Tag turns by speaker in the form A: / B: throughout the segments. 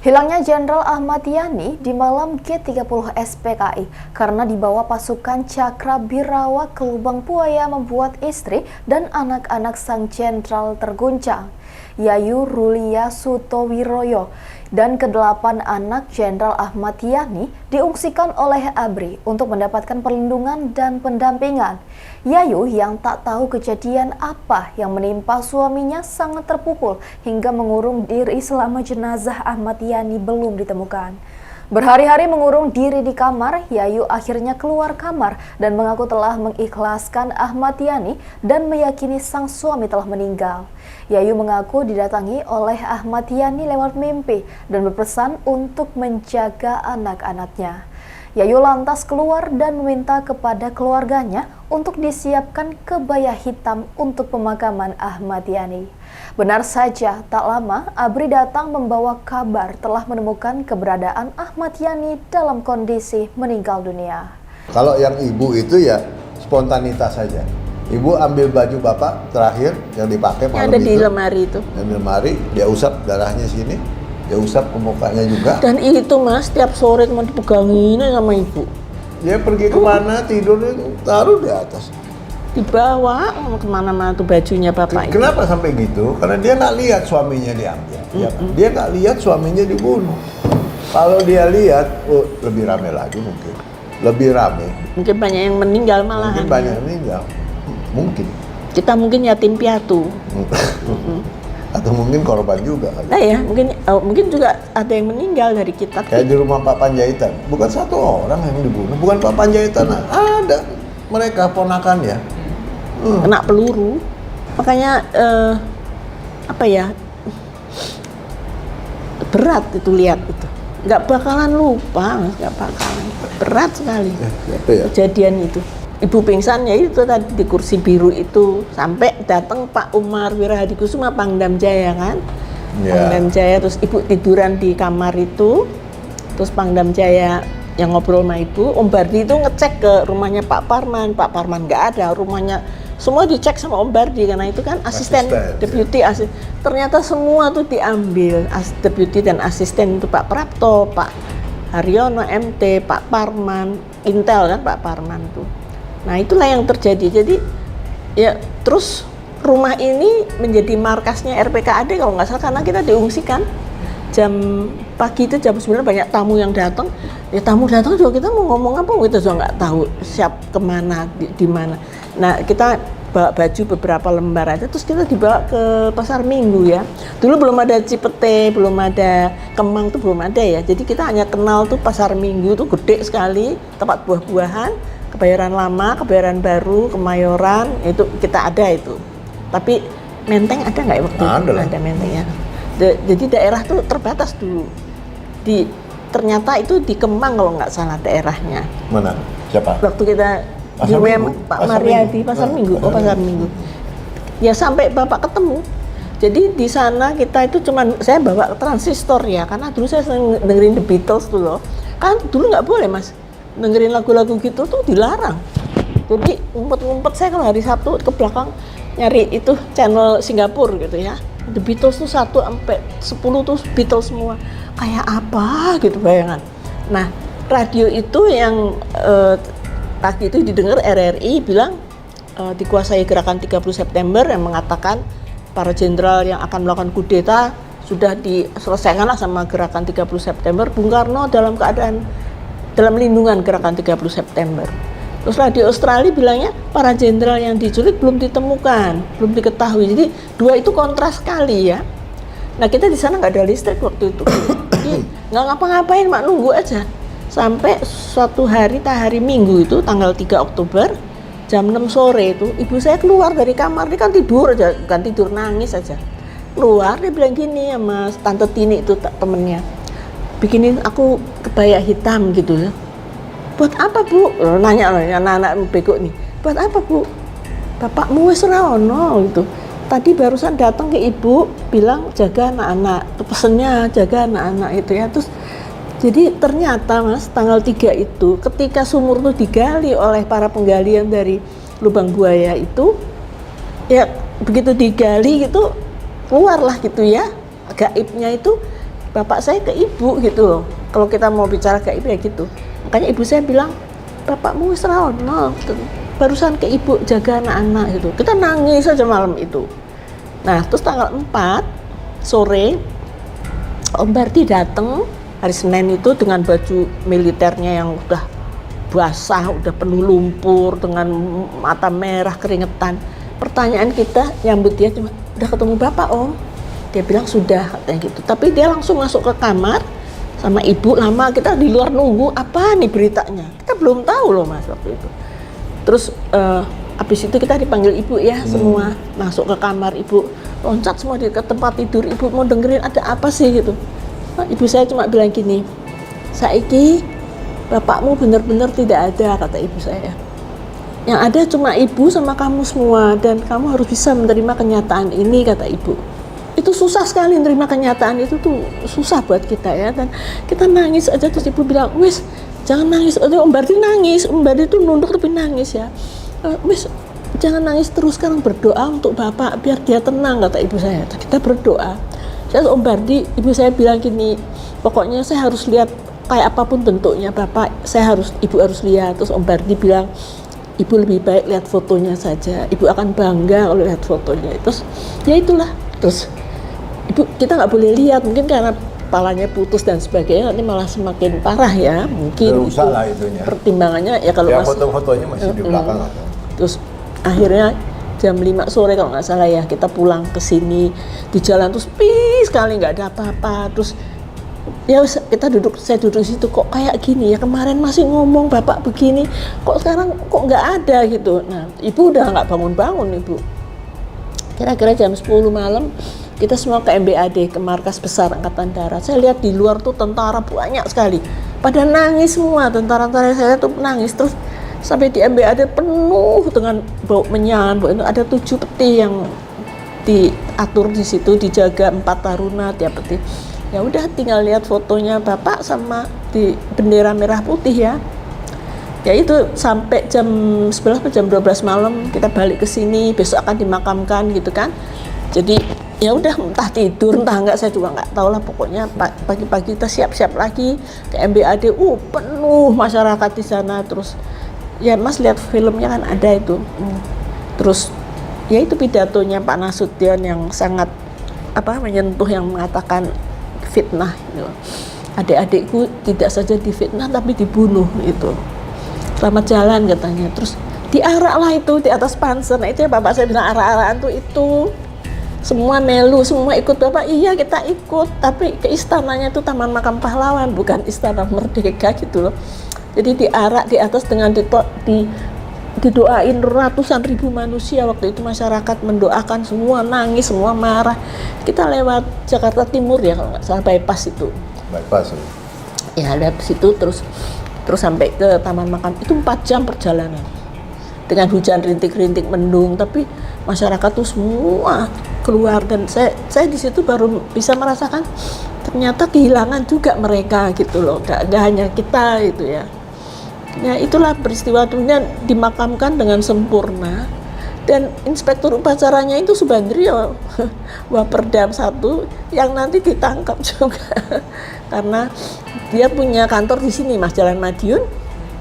A: Hilangnya Jenderal Ahmad Yani di malam G30 SPKI karena dibawa pasukan Cakrabirawa ke lubang buaya membuat istri dan anak-anak sang jenderal terguncang. Yayu Rulia Sutowiroyo dan ke-8 anak Jenderal Ahmad Yani diungsikan oleh ABRI untuk mendapatkan perlindungan dan pendampingan. Yayu yang tak tahu kejadian apa yang menimpa suaminya sangat terpukul hingga mengurung diri selama jenazah Ahmad Yani belum ditemukan. Berhari-hari mengurung diri di kamar, Yayu akhirnya keluar kamar dan mengaku telah mengikhlaskan Ahmad Yani dan meyakini sang suami telah meninggal. Yayu mengaku didatangi oleh Ahmad Yani lewat mimpi dan berpesan untuk menjaga anak-anaknya. Yayu lantas keluar dan meminta kepada keluarganya untuk disiapkan kebaya hitam untuk pemakaman Ahmad Yani. Benar saja, tak lama ABRI datang membawa kabar telah menemukan keberadaan Ahmad Yani dalam kondisi meninggal dunia.
B: Kalau yang ibu itu ya spontanitas saja. Ibu ambil baju bapak terakhir yang dipakai malam
C: ada di lemari itu.
B: Di lemari, dia usap darahnya sini, dia usap ke mukanya juga.
C: Dan itu mas, tiap sore cuma dipegangin sama ibu.
B: Dia pergi kemana, tidurnya taruh di atas.
C: Dibawa kemana-mana tuh bajunya bapak itu.
B: Kenapa sampai gitu? Karena dia nggak lihat suaminya diambil. Ya kan? Dia nggak lihat suaminya dibunuh. Kalau dia lihat, oh, lebih rame lagi mungkin. Lebih rame.
C: Mungkin banyak yang meninggal malahan.
B: Mungkin banyak yang meninggal. Mungkin.
C: Kita mungkin yatim piatu.
B: Atau mungkin korban juga.
C: Nah ya, mungkin juga ada yang meninggal dari kita.
B: Kayak di rumah Pak Panjaitan. Bukan satu orang yang dibunuh. Bukan Pak Panjaitan. Ada mereka ponakannya.
C: Kena peluru. Makanya berat itu lihat itu. Nggak bakalan lupa, nggak bakalan. Berat sekali kejadian itu. Ibu pingsan ya itu tadi di kursi biru itu sampai datang Pak Umar Wirahadikusuma Pangdam Jaya kan. Pangdam Jaya, terus ibu tiduran di kamar itu, terus Pangdam Jaya yang ngobrol sama ibu, Om Bardi itu ngecek ke rumahnya Pak Parman nggak ada, rumahnya semua dicek sama Om Bardi karena itu kan asisten deputi ternyata semua tuh diambil deputi dan asisten itu Pak Prapto, Pak Haryono MT, Pak Parman, Intel kan Pak Parman tuh. Nah itulah yang terjadi. Jadi ya terus rumah ini menjadi markasnya RPKAD kalau nggak salah karena kita diungsikan jam pagi itu jam 9 banyak tamu yang datang. Ya tamu datang juga kita mau ngomong apa kita juga nggak tahu siap kemana di mana. Nah kita bawa baju beberapa lembar aja terus kita dibawa ke Pasar Minggu ya. Dulu belum ada Cipete, belum ada Kemang tuh belum ada ya. Jadi kita hanya kenal tuh Pasar Minggu tuh gede sekali, tempat buah-buahan. Kebayoran Lama, Kebayoran Baru, Kemayoran, itu kita ada itu. Tapi Menteng ada nggak ya waktu itu? Ada Menteng ya. Jadi daerah tuh terbatas dulu. Ternyata itu di Kemang kalau nggak salah daerahnya.
B: Mana? Siapa?
C: Waktu kita di Pak Mariadi, Pasar Minggu. Oh Pasar Minggu. Ya sampai Bapak ketemu. Jadi di sana kita itu saya bawa transistor ya, karena dulu saya sering dengerin The Beatles tuh loh. Kan dulu nggak boleh mas. Dengerin lagu-lagu gitu tuh dilarang. Jadi ngumpet-ngumpet saya kalau hari Sabtu ke belakang nyari itu channel Singapura gitu ya. The Beatles tuh 1 sampai 10 tuh Beatles semua. Kayak apa gitu bayangan. Nah, radio itu yang tadi itu didengar RRI bilang dikuasai gerakan 30 September yang mengatakan para jenderal yang akan melakukan kudeta sudah diselesaikan lah sama gerakan 30 September. Bung Karno dalam lindungan gerakan 30 September. Terus radio Australia bilangnya para jenderal yang diculik belum ditemukan, belum diketahui. Jadi dua itu kontras sekali ya. Nah kita di sana nggak ada listrik waktu itu, nggak ngapa-ngapain, mak nunggu aja. Sampai suatu hari Minggu itu tanggal 3 Oktober jam 6 sore itu ibu saya keluar dari kamar, dia kan tidur aja, bukan tidur nangis aja. Keluar dia bilang gini sama Tante Tini itu temennya. Bikinin aku kebaya hitam gitu ya. Buat apa bu? Nanya anak-anak bego nih. Buat apa bu? Bapakmu wis ora ono gitu. Tadi barusan datang ke ibu bilang jaga anak-anak. Pesennya jaga anak-anak itu ya. Terus jadi ternyata mas tanggal 3 itu ketika sumur itu digali oleh para penggalian dari lubang buaya itu ya begitu digali gitu keluarlah gitu ya gaibnya itu bapak saya ke ibu gitu loh. Kalau kita mau bicara ke ibu ya gitu. Makanya ibu saya bilang, bapakmu wis ra ono, barusan ke ibu jaga anak-anak gitu. Kita nangis aja malam itu. Nah, terus tanggal 4 sore Om Bardi datang hari Senin itu dengan baju militernya yang udah basah, udah penuh lumpur, dengan mata merah keringetan. Pertanyaan kita nyambut dia cuma, udah ketemu bapak Om? Dia bilang sudah, katanya gitu. Tapi dia langsung masuk ke kamar sama ibu. Lama kita di luar nunggu, apa nih beritanya, kita belum tahu loh Mas waktu itu. Terus habis itu kita dipanggil ibu ya, semua masuk ke kamar, ibu loncat semua ke tempat tidur. Ibu mau dengerin ada apa sih gitu. Nah, ibu saya cuma bilang gini, saiki bapakmu benar-benar tidak ada, kata ibu saya. Yang ada cuma ibu sama kamu semua, dan kamu harus bisa menerima kenyataan ini, kata ibu. Itu susah sekali menerima kenyataan itu tuh, susah buat kita ya. Dan kita nangis aja, terus ibu bilang, wis jangan nangis. Om Bardi nangis, Om Bardi tuh nunduk tapi nangis ya. Wis jangan nangis terus, sekarang berdoa untuk bapak biar dia tenang, kata ibu saya. Kita berdoa. Saya Om Bardi, ibu saya bilang gini, pokoknya saya harus lihat kayak apapun bentuknya bapak, ibu harus lihat. Terus Om Bardi bilang, ibu lebih baik lihat fotonya saja, ibu akan bangga kalau lihat fotonya. Terus ya itulah, terus ibu kita nggak boleh lihat, mungkin karena kepalanya putus dan sebagainya, nanti malah semakin parah ya, mungkin itu pertimbangannya ya. Kalau
B: foto-fotonya masih di belakang.
C: Terus akhirnya jam 5 sore kalau nggak salah ya, kita pulang ke sini. Di jalan terus sepi sekali, nggak ada apa-apa. Terus ya saya duduk di situ, kok kayak gini ya, kemarin masih ngomong bapak begini, kok sekarang kok nggak ada gitu. Nah, ibu udah nggak bangun-bangun ibu. Kira-kira jam 10 malam kita semua ke MBAD, ke markas besar Angkatan Darat. Saya lihat di luar tuh tentara banyak sekali, pada nangis semua, tentara-tentara saya tuh nangis. Terus sampai di MBAD penuh dengan bau menyan, ada 7 peti yang diatur di situ, dijaga 4 taruna tiap peti. Ya udah tinggal lihat fotonya bapak sama di bendera merah putih ya. Ya itu sampai jam 11 atau jam 12 malam kita balik ke sini, besok akan dimakamkan gitu kan. Jadi ya udah, entah tidur entah enggak, saya juga nggak tahu lah. Pokoknya pagi-pagi kita siap-siap lagi ke MBAD, penuh masyarakat di sana. Terus ya Mas lihat filmnya kan ada itu. Terus ya itu pidatonya Pak Nasution yang sangat menyentuh, yang mengatakan fitnah gitu. Adik-adikku tidak saja difitnah tapi dibunuh itu. Selamat jalan katanya. Terus diarak lah itu di atas panser. Nah itu ya bapak saya bilang, arak-arakan tuh itu semua melu, semua ikut bapak. Iya kita ikut, tapi ke istananya itu Taman Makam Pahlawan, bukan Istana Merdeka gitu loh. Jadi diarak di atas dengan didoain ratusan ribu manusia. Waktu itu masyarakat mendoakan, semua nangis, semua marah. Kita lewat Jakarta Timur ya kalau nggak salah, bypass itu.
B: Bypass
C: ya. Ya lewat situ terus sampai ke Taman Makam. Itu 4 jam perjalanan dengan hujan rintik-rintik mendung, tapi masyarakat tuh semua keluar. Dan saya di situ baru bisa merasakan ternyata kehilangan juga mereka gitu loh, nggak hanya kita itu ya. Ya itulah peristiwa, kemudian dimakamkan dengan sempurna. Dan inspektur upacaranya itu Subandrio, Waperdam 1, yang nanti ditangkap juga karena dia punya kantor di sini Mas, Jalan Madiun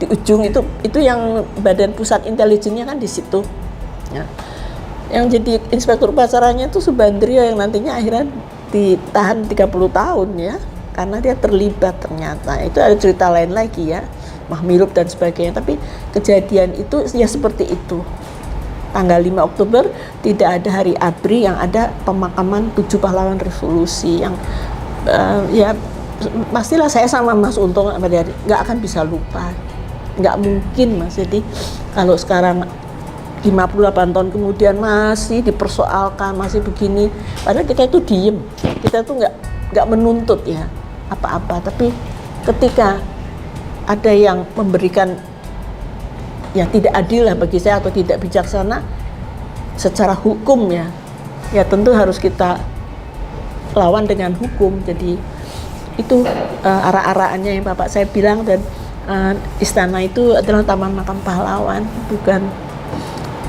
C: di ujung itu yang Badan Pusat Intelijennya kan di situ ya. Yang jadi inspektur upacaranya itu Subandrio, yang nantinya akhirnya ditahan 30 tahun ya, karena dia terlibat ternyata. Itu ada cerita lain lagi ya, Mahmilup dan sebagainya. Tapi kejadian itu ya seperti itu. Tanggal 5 Oktober tidak ada hari ABRI, yang ada pemakaman 7 pahlawan revolusi yang ya pastilah saya sama Mas Untung nggak akan bisa lupa, nggak mungkin Mas. Jadi kalau sekarang 58 tahun kemudian masih dipersoalkan, masih begini, padahal kita itu diem, kita tuh nggak menuntut ya apa-apa. Tapi ketika ada yang memberikan ya tidak adil lah bagi saya, atau tidak bijaksana secara hukum ya tentu harus kita lawan dengan hukum. Jadi itu arah-arahannya yang bapak saya bilang. Dan istana itu adalah Taman Makam Pahlawan, bukan.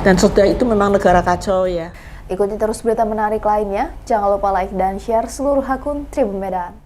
C: Dan sudah itu memang negara kacau ya.
A: Ikuti terus berita menarik lainnya. Jangan lupa like dan share seluruh akun Tribun Medan.